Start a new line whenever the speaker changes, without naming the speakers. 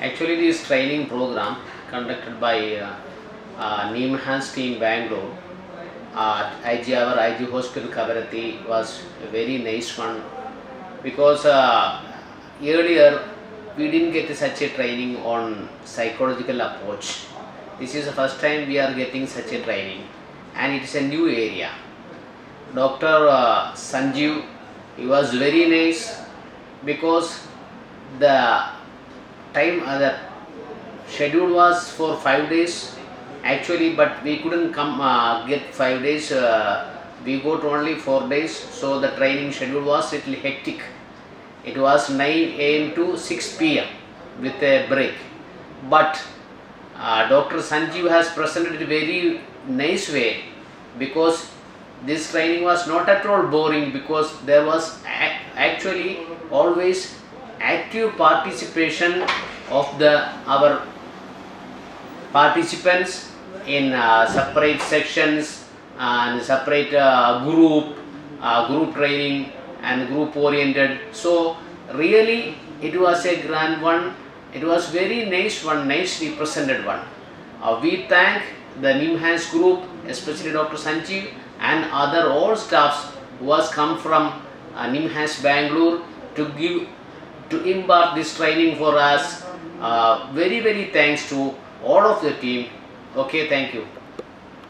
Actually, this training program conducted by NIMHANS team Bangalore at our IG Hospital Kavarati was a very nice one, because earlier we didn't get such a training on psychological approach. This is the first time we are getting such a training, and it is a new area. Dr. Sanjeev, he was very nice, because the time the schedule was for 5 days actually, but we couldn't come get 5 days. We got only 4 days, so the training schedule was little hectic. It was 9 a.m. to 6 p.m. with a break, but Dr. Sanjeev has presented it very nice way, because this training was not at all boring, because there was actually always active participation of our participants in separate sections and separate group training and group oriented. So really it was a grand one. It was very nice one, nicely presented one. We thank the NIMHANS group, especially Dr. Sanjeev and other all staffs who has come from NIMHANS Bangalore to impart this training for us. Very thanks to all of the team. Okay, thank you.